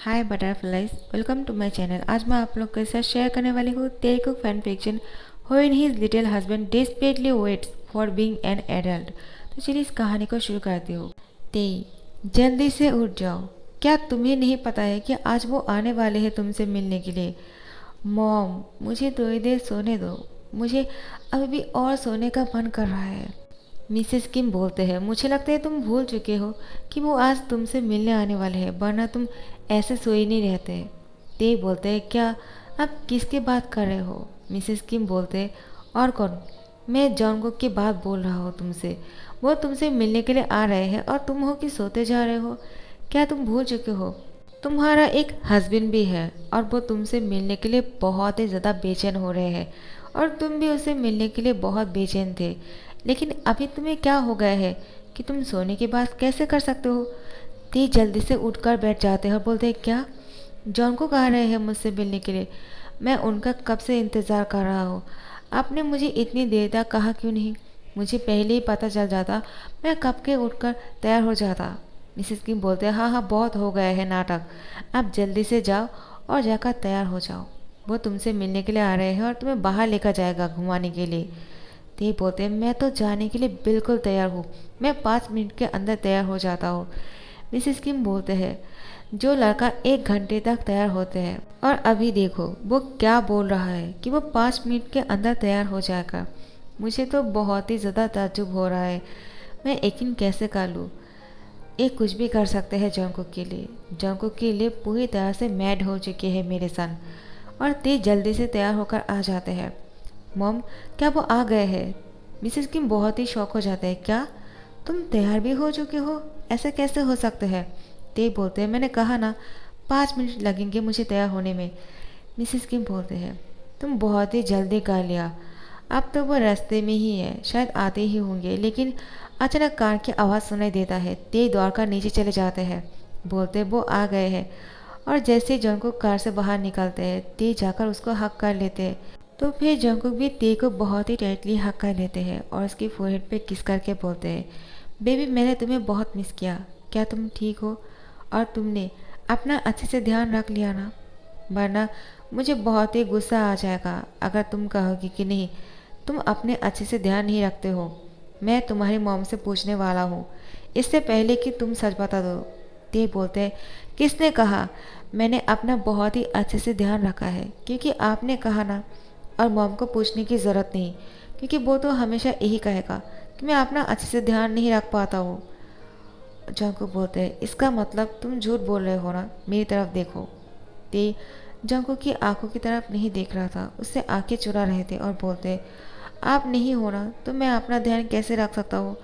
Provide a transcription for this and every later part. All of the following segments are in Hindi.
Hi butterflies, welcome to my channel. आज मैं आप लोग के साथ शेयर करने वाली हूँ Telugu fan fiction when his little husband desperately waits for being an adult. तो चलिए इस कहानी को शुरू करती हूँ। ते जल्दी से उठ जाओ, क्या तुम्हें नहीं पता है कि आज वो आने वाले हैं तुमसे मिलने के लिए। मॉम, मुझे थोड़ी देर सोने दो, मुझे अभी भी और सोने का मन कर रहा है। मिसेस किम बोलते हैं, मुझे लगता है तुम भूल चुके हो कि वो आज तुमसे मिलने आने वाले हैं, वरना तुम ऐसे सोए नहीं रहते। ते बोलते हैं, क्या आप किसकी बात कर रहे हो। मिसेस किम बोलते हैं, और कौन, मैं जॉन कुक की बात बोल रहा हूँ तुमसे। वो तुमसे मिलने के लिए आ रहे हैं और तुम हो कि सोते जा रहे हो। क्या तुम भूल चुके हो तुम्हारा एक हस्बैंड भी है और वो तुमसे मिलने के लिए बहुत ही ज़्यादा बेचैन हो रहे हैं और तुम भी उसे मिलने के लिए बहुत बेचैन थे। लेकिन अभी तुम्हें क्या हो गया है कि तुम सोने की बात कैसे कर सकते हो। ती जल्दी से उठकर बैठ जाते हैं और बोलते हैं, क्या जॉन को कह रहे हैं मुझसे मिलने के लिए। मैं उनका कब से इंतज़ार कर रहा हूँ। आपने मुझे इतनी देर तक कहा क्यों नहीं। मुझे पहले ही पता चल जाता, मैं कब के उठकर तैयार हो जाता। मिसेस किम बोलते हैं, हाँ हाँ, बहुत हो गया है नाटक। आप जल्दी से जाओ और जाकर तैयार हो जाओ। वो तुमसे मिलने के लिए आ रहे हैं और तुम्हें बाहर लेकर जाएगा घुमाने के लिए। ते बोलते हैं, मैं तो जाने के लिए बिल्कुल तैयार हूँ, मैं 5 मिनट के अंदर तैयार हो जाता हूँ। मिसेस किम बोलते हैं, जो लड़का 1 घंटे तक तैयार होते हैं और अभी देखो वो क्या बोल रहा है कि वो 5 मिनट के अंदर तैयार हो जाएगा। मुझे तो बहुत ही ज़्यादा ताज्जुब हो रहा है, मैं यकीन कैसे कर लूँ। ये कुछ भी कर सकते हैं जंकुक के लिए। जंकुक के लिए पूरी तरह से मैड हो चुके हैं मेरे सन। और ते जल्दी से तैयार होकर आ जाते हैं। मॉम, क्या वो आ गए हैं। मिसेस किम बहुत ही शौक हो जाते हैं, क्या तुम तैयार भी हो चुके हो, ऐसा कैसे हो सकता है। ते बोलते हैं, मैंने कहा ना 5 मिनट लगेंगे मुझे तैयार होने में। मिसेस किम बोलते हैं, तुम बहुत ही जल्दी कर लिया। अब तो वो रास्ते में ही है, शायद आते ही होंगे। लेकिन अचानक कार की आवाज़ सुनाई देता है। ते दौड़कर नीचे चले जाते हैं। बोलते वो आ गए हैं। और जैसे ही जॉन को कार से बाहर निकलते हैं, ते जाकर उसको हक कर लेते हैं। तो फिर जंकुक भी ते को बहुत ही टाइटली हक कर लेते हैं और उसकी फोरहेड पे किस करके बोलते हैं, बेबी मैंने तुम्हें बहुत मिस किया, क्या तुम ठीक हो और तुमने अपना अच्छे से ध्यान रख लिया ना, वरना मुझे बहुत ही गुस्सा आ जाएगा अगर तुम कहोगी कि नहीं, तुम अपने अच्छे से ध्यान नहीं रखते हो। मैं तुम्हारी मॉम से पूछने वाला हूँ इससे पहले कि तुम सच बता दो। ते बोलते हैं, किसने कहा, मैंने अपना बहुत ही अच्छे से ध्यान रखा है क्योंकि आपने कहा ना। और मॉम को पूछने की ज़रूरत नहीं, क्योंकि वो तो हमेशा यही कहेगा कि मैं अपना अच्छे से ध्यान नहीं रख पाता हूँ। जंकुक बोलते हैं, इसका मतलब तुम झूठ बोल रहे हो ना, मेरी तरफ देखो। ते जंकुक की आंखों की तरफ नहीं देख रहा था, उससे आंखें चुरा रहे थे और बोलते, आप नहीं हो ना तो मैं अपना ध्यान कैसे रख सकता हूँ।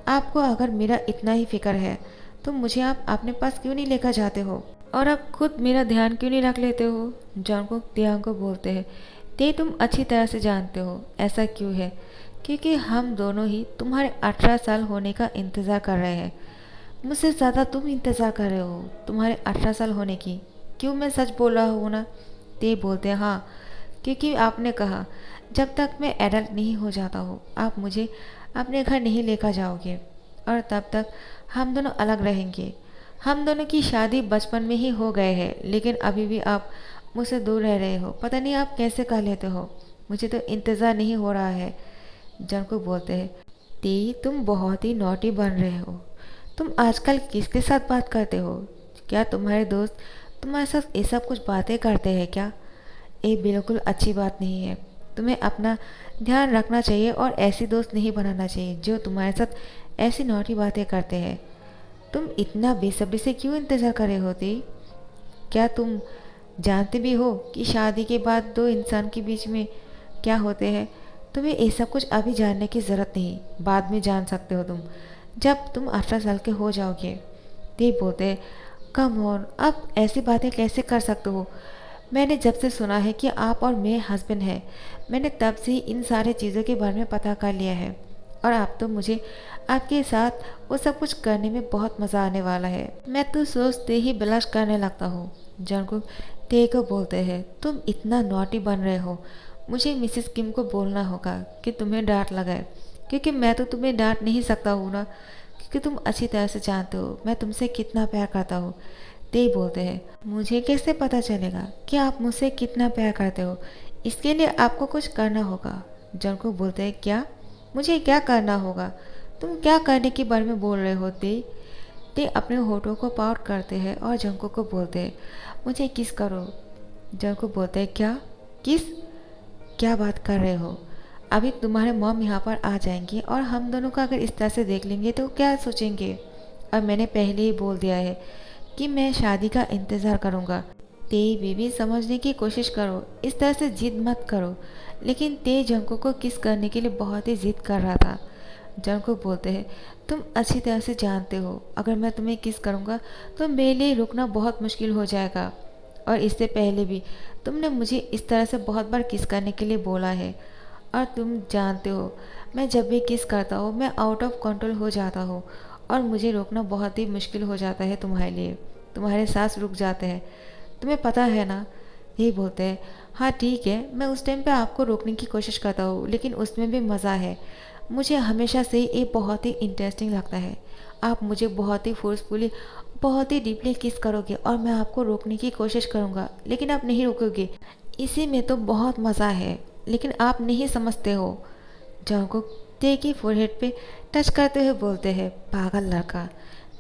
आपको अगर मेरा इतना ही फिक्र है तो मुझे आप अपने पास क्यों नहीं लेकर जाते हो और आप खुद मेरा ध्यान क्यों नहीं रख लेते हो। जंकुक तियांग को बोलते हैं, ते तुम अच्छी तरह से जानते हो ऐसा क्यों है, क्योंकि हम दोनों ही तुम्हारे 18 साल होने का इंतज़ार कर रहे हैं। मुझसे ज़्यादा तुम इंतज़ार कर रहे हो तुम्हारे 18 साल होने की। क्यों, मैं सच बोल रहा हूँ ना। ते बोलते हैं, हाँ, क्योंकि आपने कहा जब तक मैं एडल्ट नहीं हो जाता हूँ आप मुझे अपने घर नहीं लेकर जाओगे और तब तक हम दोनों अलग रहेंगे। हम दोनों की शादी बचपन में ही हो गए है, लेकिन अभी भी आप मुझसे दूर रह रहे हो। पता नहीं आप कैसे कर लेते हो, मुझे तो इंतज़ार नहीं हो रहा है। जंकुक बोलते हैं, ती तुम बहुत ही नॉटी बन रहे हो। तुम आजकल किसके साथ बात करते हो, क्या तुम्हारे दोस्त तुम्हारे साथ ये सब कुछ बातें करते हैं क्या। ये बिल्कुल अच्छी बात नहीं है, तुम्हें अपना ध्यान रखना चाहिए और ऐसी दोस्त नहीं बनाना चाहिए जो तुम्हारे साथ ऐसी नॉटी बातें करते हैं। तुम इतना बेसब्री से क्यों इंतज़ार कर रहे होती। क्या तुम जानते भी हो कि शादी के बाद दो इंसान के बीच में क्या होते हैं। तुम्हें ये सब कुछ अभी जानने की ज़रूरत नहीं, बाद में जान सकते हो तुम, जब तुम 18 साल के हो जाओगे। ते बोलते, कम ऑन, आप ऐसी बातें कैसे कर सकते हो। मैंने जब से सुना है कि आप और मेरे हस्बैंड हैं, मैंने तब से ही इन सारे चीज़ों के बारे में पता कर लिया है और अब तो मुझे आपके साथ वो सब कुछ करने में बहुत मज़ा आने वाला है। मैं तो सोचते ही ब्लश करने लगता हूँ। जंकुक ते को बोलते हैं, तुम इतना नॉटी बन रहे हो, मुझे मिसेस किम को बोलना होगा कि तुम्हें डांट लगाए, क्योंकि मैं तो तुम्हें डांट नहीं सकता हूँ ना, क्योंकि तुम अच्छी तरह से जानते हो मैं तुमसे कितना प्यार करता हूँ। ते बोलते हैं, मुझे कैसे पता चलेगा कि आप मुझसे कितना प्यार करते हो? इसके लिए आपको कुछ करना होगा। जंगकुक बोलते हैं, क्या? मुझे क्या करना होगा? तुम क्या करने के बारे में बोल रहे हो ते अपने होठों को पाउट करते हैं और जंगकुक को बोलते हैं, मुझे किस करो। जंगकुक बोलते हैं, क्या? किस? क्या बात कर रहे हो? अभी तुम्हारे मॉम यहाँ पर आ जाएंगे और हम दोनों को अगर इस तरह से देख लेंगे तो क्या सोचेंगे? और मैंने पहले ही बोल दिया है कि मैं शादी का इंतज़ार करूँगा। ते बेबी समझने की कोशिश करो, इस तरह से जिद मत करो। लेकिन ते जंको को किस करने के लिए बहुत ही जिद कर रहा था। जंको बोलते हैं, तुम अच्छी तरह से जानते हो अगर मैं तुम्हें किस करूँगा तो मेरे लिए रुकना बहुत मुश्किल हो जाएगा। और इससे पहले भी तुमने मुझे इस तरह से बहुत बार किस करने के लिए बोला है। और तुम जानते हो मैं जब भी किस करता हूँ मैं आउट ऑफ कंट्रोल हो जाता हूँ और मुझे रोकना बहुत ही मुश्किल हो जाता है तुम्हारे लिए। तुम्हारे सांस रुक जाते हैं, तुम्हें पता है ना? यही बोलते हैं, हाँ ठीक है, मैं उस टाइम पे आपको रोकने की कोशिश करता हूँ लेकिन उसमें भी मज़ा है। मुझे हमेशा से ये बहुत ही इंटरेस्टिंग लगता है। आप मुझे बहुत ही फोर्सफुली बहुत ही डीपली किस करोगे और मैं आपको रोकने की कोशिश करूँगा लेकिन आप नहीं रोकोगे। इसी में तो बहुत मज़ा है लेकिन आप नहीं समझते हो। जंगकुक ते की फोरहेड पे टच करते हुए बोलते हैं, पागल लड़का,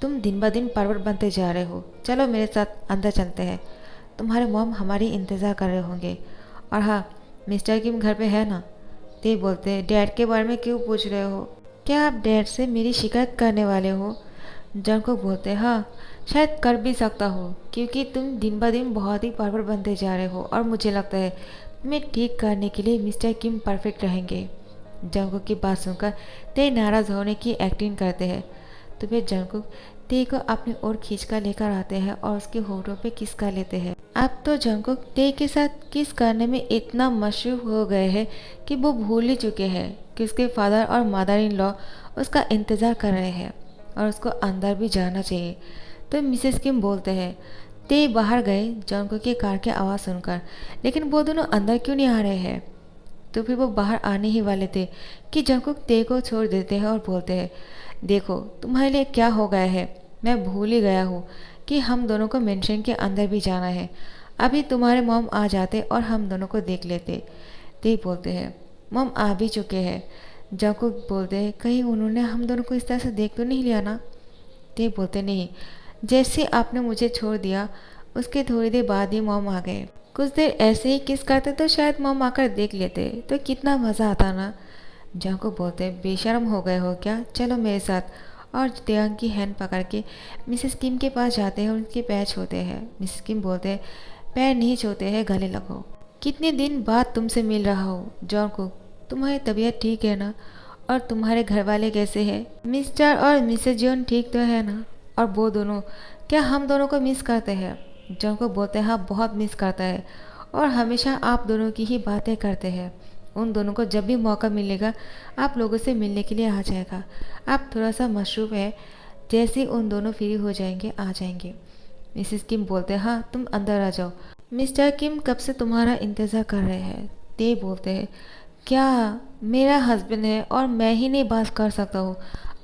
तुम दिन ब दिन परवर बनते जा रहे हो। चलो मेरे साथ अंदर चलते हैं, तुम्हारे मॉम हमारी इंतज़ार कर रहे होंगे। और हाँ, मिस्टर किम घर पे है ना? ते बोलते हैं, डैड के बारे में क्यों पूछ रहे हो? क्या आप डैड से मेरी शिकायत करने वाले हो? जंगकुक बोलते हैं, हाँ शायद कर भी सकता हूँ क्योंकि तुम दिन ब दिन बहुत ही परवर बनते जा रहे हो और मुझे लगता है तुम्हें ठीक करने के लिए मिस्टर किम परफेक्ट रहेंगे। जंगकुक की बात सुनकर ते नाराज़ होने की एक्टिंग करते हैं। तो फिर जंगकुक ते को अपनी ओर खींचकर लेकर आते हैं और उसके होठों पे किस कर लेते हैं। अब तो जंगकुक ते के साथ किस करने में इतना मशरूफ हो गए हैं कि वो भूल ही चुके हैं कि उसके फादर और मदर इन लॉ उसका इंतज़ार कर रहे हैं और उसको अंदर भी जाना चाहिए। तो मिसेस किम बोलते हैं, ते बाहर गए जंगकुक की कार की आवाज़ सुनकर, लेकिन वो दोनों अंदर क्यों नहीं आ रहे हैं? तो फिर वो बाहर आने ही वाले थे कि जंगकुक ते को छोड़ देते हैं और बोलते हैं, देखो तुम्हारे लिए क्या हो गया है, मैं भूल ही गया हूँ कि हम दोनों को मेंशन के अंदर भी जाना है। अभी तुम्हारे मॉम आ जाते और हम दोनों को देख लेते। ते बोलते हैं, मॉम आ भी चुके हैं। जंगकुक बोलते हैं, कहीं उन्होंने हम दोनों को इस तरह से देख तो नहीं लिया ना? ते बोलते, नहीं, जैसे आपने मुझे छोड़ दिया उसके थोड़ी देर बाद ही मॉम आ गए। कुछ देर ऐसे ही किस करते तो शायद मॉम आकर देख लेते तो कितना मज़ा आता ना। जंको बोलते, बेशर्म हो गए हो क्या? चलो मेरे साथ। और तेयांग की हैंड पकड़ के मिसेस किम के पास जाते हैं और उनके पैर छूते हैं। मिसेस किम बोलते हैं, पैर नहीं छूते हैं, गले लगो। कितने दिन बाद तुमसे मिल रहा हूँ जंको, तुम्हारी तबीयत ठीक है ना? और तुम्हारे घर वाले कैसे हैं? मिस्टर और मिसेस जॉन ठीक तो है ना? और वो दोनों क्या हम दोनों को मिस करते हैं? जंको बोलते हैं, हाँ बहुत मिस करता है और हमेशा आप दोनों की ही बातें करते हैं। उन दोनों को जब भी मौका मिलेगा आप लोगों से मिलने के लिए आ जाएगा। आप थोड़ा सा मशरूफ है, जैसे ही उन दोनों फ्री हो जाएंगे आ जाएंगे। मिसेस किम बोलते हैं, हाँ तुम अंदर आ जाओ, मिस्टर किम कब से तुम्हारा इंतज़ार कर रहे हैं। ते बोलते हैं, क्या मेरा हस्बैंड है और मैं ही नहीं बात कर सकता हूँ?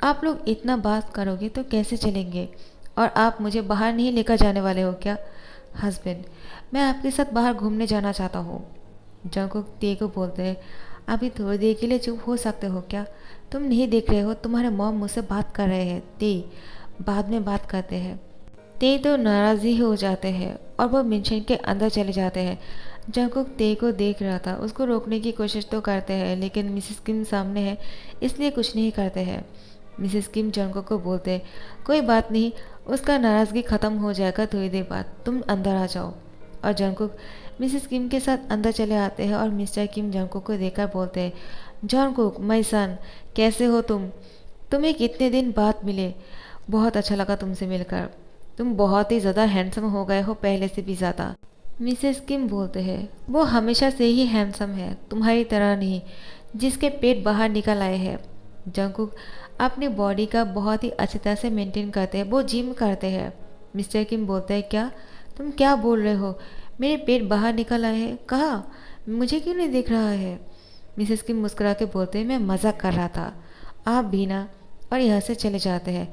आप लोग इतना बात करोगे तो कैसे चलेंगे? और आप मुझे बाहर नहीं लेकर जाने वाले हो क्या? हस्बैंड, मैं आपके साथ बाहर घूमने जाना चाहता हूँ। जंगकुक ते को बोलते हैं, अभी थोड़ी देर के लिए चुप हो सकते हो क्या? तुम नहीं देख रहे हो तुम्हारे मॉम मुझसे बात कर रहे हैं। ते बाद में बात करते हैं। ते तो नाराज़ ही हो जाते हैं और वो मेंशन के अंदर चले जाते हैं। जंगकुक ते को देख रहा था, उसको रोकने की कोशिश तो करते हैं लेकिन मिसेस किम सामने है इसलिए कुछ नहीं करते हैं। मिसेस किम जंगकुक को बोलते हैं, कोई बात नहीं, उसका नाराज़गी ख़त्म हो जाएगा थोड़ी देर बाद, तुम अंदर आ जाओ। और जंगकुक मिसेस किम के साथ अंदर चले आते हैं और मिस्टर किम जंगकुक को देखकर बोलते हैं, जंगकुक माय सन, कैसे हो तुम? तुम्हें कितने दिन बाद मिले, बहुत अच्छा लगा तुमसे मिलकर। तुम बहुत ही ज़्यादा हैंडसम हो गए हो, पहले से भी ज़्यादा। मिसेस किम बोलते हैं, वो हमेशा से ही हैंडसम है, तुम्हारी तरह नहीं जिसके पेट बाहर निकल आए हैं। जंगकुक अपनी बॉडी का बहुत ही अच्छी तरह से मेंटेन करते हैं, वो जिम करते हैं। मिस्टर किम बोलते हैं, क्या तुम क्या बोल रहे हो? मेरे पेट बाहर निकल आए हैं? कहा, मुझे क्यों नहीं दिख रहा है? मिसेस किम मुस्कुरा के बोलते हैं, मैं मजाक कर रहा था, आप भी ना। और यहाँ से चले जाते हैं।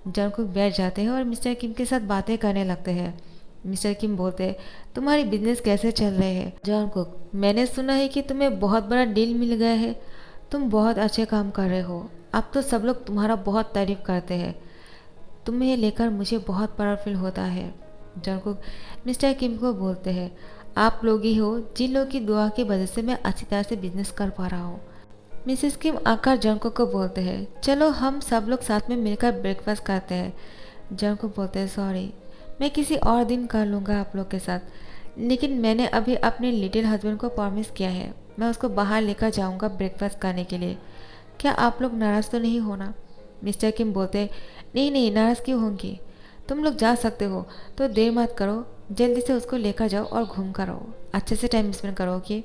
जंगकुक बैठ जाते हैं और मिस्टर किम के साथ बातें करने लगते हैं। मिस्टर किम बोलते हैं, तुम्हारी बिजनेस कैसे चल रहे हैं? जंगकुक, मैंने सुना है कि तुम्हें बहुत बड़ा डील मिल गया है। तुम बहुत अच्छे काम कर रहे हो। अब तो सब लोग तुम्हारा बहुत तारीफ करते हैं। तुम्हें लेकर मुझे बहुत प्राउड फील होता है। जंगकुक मिस्टर किम को बोलते हैं, आप लोग ही हो जिन लोगों की दुआ की वजह से मैं अच्छी तरह से बिजनेस कर पा रहा हूँ। मिसेस किम आकर जंगकुक को बोलते हैं, चलो हम सब लोग साथ में मिलकर ब्रेकफास्ट करते हैं। जंगकुक बोलते हैं, सॉरी, मैं किसी और दिन कर लूँगा आप लोग के साथ, लेकिन मैंने अभी अपने लिटिल हस्बैंड को प्रॉमिस किया है, मैं उसको बाहर लेकर जाऊँगा ब्रेकफास्ट करने के लिए। क्या आप लोग नाराज़ तो नहीं होना? मिस्टर किम बोलते, नहीं नहीं, नाराज़ क्यों होंगी? तुम लोग जा सकते हो तो देर मत करो, जल्दी से उसको लेकर जाओ और घूम कर आओ, अच्छे से टाइम स्पेंड करो, ओके?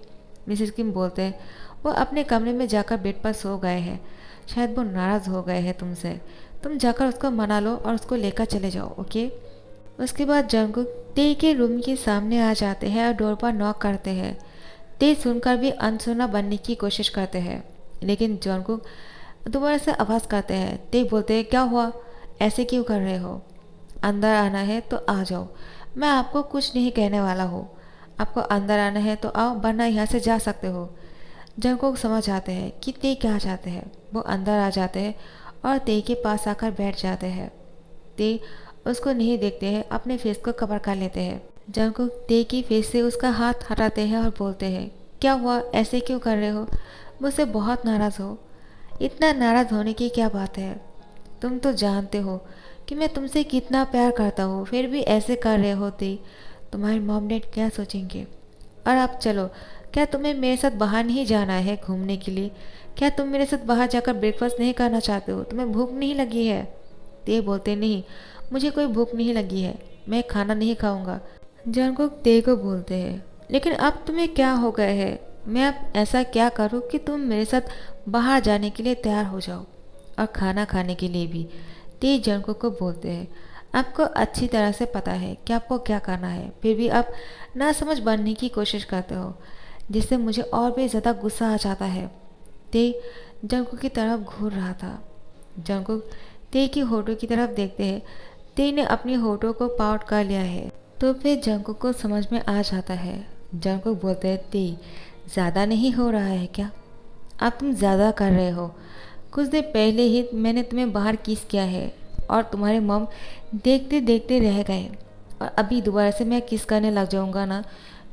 मिसेस किम बोलते हैं, वो अपने कमरे में जाकर बेड पर सो गए हैं, शायद वो नाराज़ हो गए हैं तुमसे। तुम जाकर उसको मना लो और उसको लेकर चले जाओ, ओके? उसके बाद जंगकुक ते के रूम के सामने आ जाते हैं और डोर पर नॉक करते हैं। ते सुनकर भी अनसुना बनने की कोशिश करते हैं, लेकिन जंगकुक दोबारा से आवाज़ करते हैं। ते बोलते हैं, क्या हुआ, ऐसे क्यों कर रहे हो? अंदर आना है तो आ जाओ, मैं आपको कुछ नहीं कहने वाला हूँ। आपको अंदर आना है तो आओ, वरना यहाँ से जा सकते हो। जंगकुक समझ आते हैं कि ते क्या चाहते हैं। वो अंदर आ जाते हैं और ते के पास आकर बैठ जाते हैं। ते उसको नहीं देखते हैं, अपने फेस को कवर कर लेते हैं। जंगकुक ते की फेस से उसका हाथ हटाते हैं और बोलते हैं, क्या हुआ, ऐसे क्यों कर रहे हो? मुझसे बहुत नाराज़ हो? इतना नाराज़ होने की क्या बात है? तुम तो जानते हो कि मैं तुमसे कितना प्यार करता हूँ, फिर भी ऐसे कर रहे होते तुम्हारे मॉम डैड क्या सोचेंगे? और अब चलो, क्या तुम्हें मेरे साथ बाहर नहीं जाना है घूमने के लिए? क्या तुम मेरे साथ बाहर जाकर ब्रेकफास्ट नहीं करना चाहते हो? तुम्हें भूख नहीं लगी है? ते बोलते, नहीं, मुझे कोई भूख नहीं लगी है, मैं खाना नहीं खाऊंगा। जंगकुक ते को बोलते हैं, लेकिन अब तुम्हें क्या हो गया है? मैं अब ऐसा क्या करूँ कि तुम मेरे साथ बाहर जाने के लिए तैयार हो जाओ और खाना खाने के लिए भी? ते जंगकुक को बोलते हैं, आपको अच्छी तरह से पता है कि आपको क्या करना है, फिर भी आप नासमझ बनने की कोशिश करते हो, जिससे मुझे और भी ज़्यादा गुस्सा आ जाता है। ते जंगकुक की तरफ घूर रहा था। जंगकुक ते की होठों की तरफ देखते हैं। ते ने अपनी होठों को पाउट कर लिया है, तो फिर जंगकुक को समझ में आ जाता है। जंगकुक बोलते हैं, ते ज़्यादा नहीं हो रहा है क्या? अब तुम ज़्यादा कर रहे हो। कुछ देर पहले ही मैंने तुम्हें बाहर किस किया है और तुम्हारे मॉम देखते देखते रह गए, और अभी दोबारा से मैं किस करने लग जाऊंगा ना,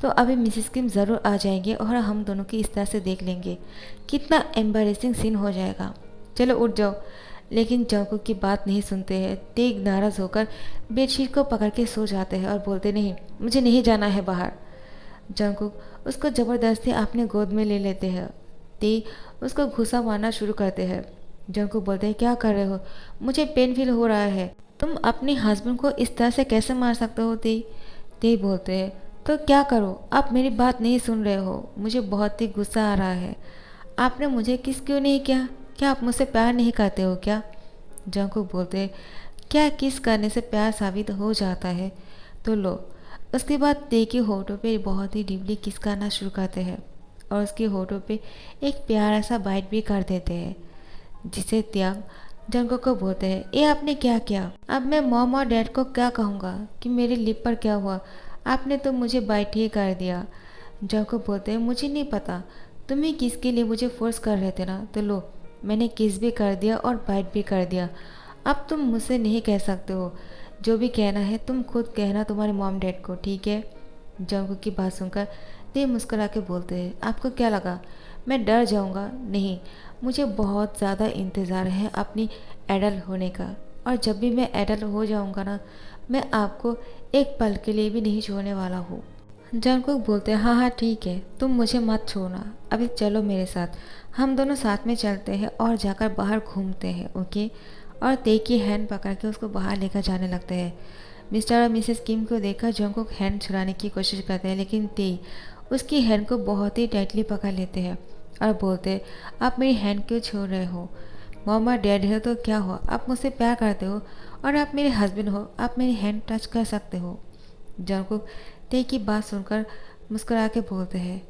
तो अभी मिसेस किम ज़रूर आ जाएंगे और हम दोनों की इस तरह से देख लेंगे, कितना एम्बैरेसिंग सीन हो जाएगा। चलो उठ जाओ। लेकिन जंगकुक की बात नहीं सुनते हैं। तेग नाराज़ होकर बेडशीट को पकड़ के सो जाते हैं और बोलते, नहीं, मुझे नहीं जाना है बाहर। जंगकुक उसको ज़बरदस्ती अपने गोद में ले लेते हैं। ते उसको घुसा मारना शुरू करते हैं। जंगकुक बोलते हैं, क्या कर रहे हो? मुझे पेन फील हो रहा है। तुम अपने हस्बैंड को इस तरह से कैसे मार सकते हो? ते बोलते हैं, तो क्या करो, आप मेरी बात नहीं सुन रहे हो, मुझे बहुत ही गुस्सा आ रहा है। आपने मुझे किस क्यों नहीं किया? क्या आप मुझसे प्यार नहीं करते हो क्या? जंगकुक बोलते हैं, क्या किस करने से प्यार साबित हो जाता है? तो लो। उसके बाद ते के होठों पे बहुत ही डीपली किस करना शुरू करते हैं और उसके होठों पे एक प्यारा सा बाइट भी कर देते हैं, जिसे त्याग जंगकुक को बोलते हैं, ये आपने क्या किया? अब मैं मॉम और डैड को क्या कहूँगा कि मेरे लिप पर क्या हुआ? आपने तो मुझे बाइट ही कर दिया। जंगकुक बोलते हैं, मुझे नहीं पता तुम्हें किसके लिए मुझे फोर्स कर रहे थे ना, तो लो, मैंने किस भी कर दिया और बाइट भी कर दिया। अब तुम मुझसे नहीं कह सकते हो, जो भी कहना है तुम खुद कहना तुम्हारे मॉम डैड को, ठीक है? जंगकुक की बात सुनकर ते मुस्कुरा के बोलते हैं, आपको क्या लगा मैं डर जाऊंगा? नहीं, मुझे बहुत ज़्यादा इंतज़ार है अपनी एडल्ट होने का, और जब भी मैं एडल्ट हो जाऊंगा ना, मैं आपको एक पल के लिए भी नहीं छोड़ने वाला हूँ। जंगकुक बोलते हैं, हाँ हाँ ठीक है, तुम मुझे मत छोड़ना, अभी चलो मेरे साथ, हम दोनों साथ में चलते हैं और जाकर बाहर घूमते हैं, ओके? और ते की हैंड पकड़ के उसको बाहर लेकर जाने लगते हैं। मिस्टर और मिसेस किम को देखकर जंगकुक हैंड छुड़ाने की कोशिश करते हैं, लेकिन ते उसकी हैंड को बहुत ही टाइटली पकड़ लेते हैं और बोलते हैं, आप मेरी हैंड क्यों छोड़ रहे हो? मॉम और डैड हो तो क्या हुआ, आप मुझसे प्यार करते हो और आप मेरे हस्बैंड हो, आप मेरी हैंड टच कर सकते हो। जंगकुक ते की बात सुनकर मुस्कुरा के बोलते हैं,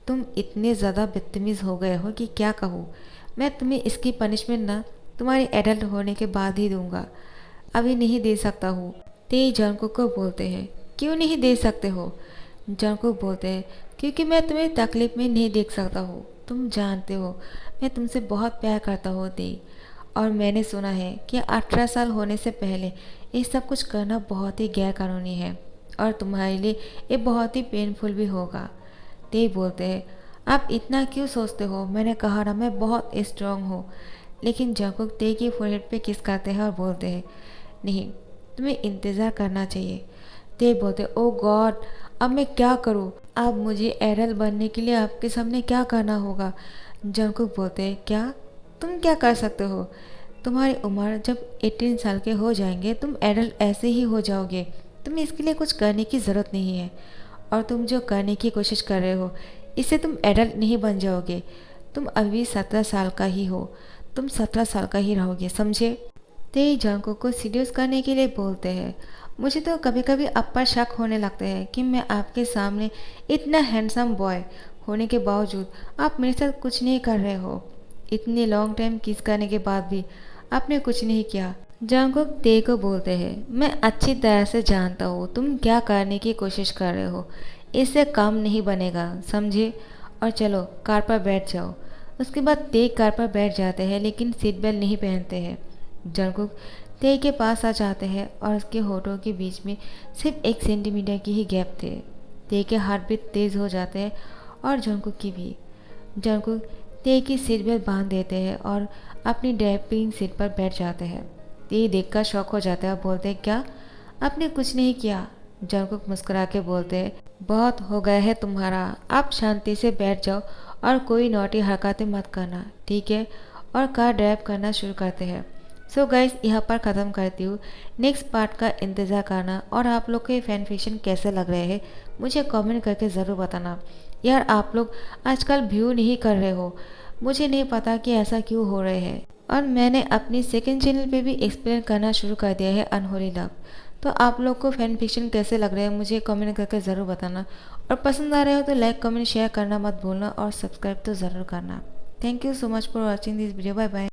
तुम इतने ज़्यादा बदतमीज़ हो गए हो कि क्या कहूँ। मैं तुम्हें इसकी पनिशमेंट ना तुम्हारी एडल्ट होने के बाद ही दूंगा। अभी नहीं दे सकता हूँ। ते जंगकुक को बोलते हैं, क्यों नहीं दे सकते हो? जंगकुक बोलते हैं, क्योंकि मैं तुम्हें तकलीफ में नहीं देख सकता हूँ। तुम जानते हो मैं तुमसे बहुत प्यार करता हूँ ते, और मैंने सुना है कि 18 साल होने से पहले ये सब कुछ करना बहुत ही गैर कानूनी है और तुम्हारे लिए ये बहुत ही पेनफुल भी होगा। ते बोलते हैं, आप इतना क्यों सोचते हो? मैंने कहा ना मैं बहुत स्ट्रांग हूँ। लेकिन जंगकुक ते की फोरहेड पे किस करते हैं और बोलते हैं, नहीं, तुम्हें इंतज़ार करना चाहिए। ते बोलते, ओ गॉड, अब मैं क्या करूँ? अब मुझे एडल बनने के लिए आपके सामने क्या करना होगा? जंगकुक बोलते हैं, क्या तुम क्या कर सकते हो? तुम्हारी उम्र जब 18 साल के हो जाएंगे तुम एडल्ट ऐसे ही हो जाओगे। तुम्हें इसके लिए कुछ करने की ज़रूरत नहीं है, और तुम जो करने की कोशिश कर रहे हो इससे तुम एडल्ट नहीं बन जाओगे। तुम अभी 17 साल का ही हो, तुम 17 साल का ही रहोगे, समझे? ते जंगकुक को सीड्यूस करने के लिए बोलते हैं, मुझे तो कभी कभी आप पर शक होने लगता है कि मैं आपके सामने इतना हैंडसम बॉय होने के बावजूद आप मेरे साथ कुछ नहीं कर रहे हो। इतने लॉन्ग टाइम किस करने के बाद भी आपने कुछ नहीं किया। जंगकुक ते को बोलते हैं, मैं अच्छी तरह से जानता हूँ तुम क्या करने की कोशिश कर रहे हो। इससे काम नहीं बनेगा, समझे? और चलो कार पर बैठ जाओ। उसके बाद ते कार पर बैठ जाते हैं लेकिन सीट बेल्ट नहीं पहनते हैं। जंगकुक ते के पास आ जाते हैं और उसके होठों के बीच में सिर्फ 1 सेंटीमीटर की ही गैप थे। ते के हार्ट बीट तेज़ हो जाते हैं और जंगकुक की भी। जंगकुक ते की सीट बेल्ट बांध देते हैं और अपनी ड्राइविंग सीट पर बैठ जाते हैं। ते देखकर शॉक हो जाता है और बोलते हैं, क्या आपने कुछ नहीं किया? जंगकुक मुस्कुरा के बोलते हैं, बहुत हो गया है तुम्हारा, आप शांति से बैठ जाओ और कोई नौटी हरकतें मत करना, ठीक है? और कार ड्राइव करना शुरू करते हैं। सो गाइस, यहाँ पर ख़त्म करती हूँ। नेक्स्ट पार्ट का इंतज़ार करना, और आप लोग के फैन फिक्शन कैसे लग रहे हैं मुझे कमेंट करके ज़रूर बताना। यार आप लोग आजकल व्यू नहीं कर रहे हो, मुझे नहीं पता कि ऐसा क्यों हो रहे हैं। और मैंने अपनी सेकंड चैनल पे भी एक्सप्लेन करना शुरू कर दिया है अनहोली लव। तो आप लोग को फैन फिक्शन कैसे लग रहे हैं मुझे कमेंट करके ज़रूर बताना, और पसंद आ रहे हो तो लाइक कमेंट शेयर करना मत भूलना, और सब्सक्राइब तो ज़रूर करना। Thank you so much for watching this video. Bye bye.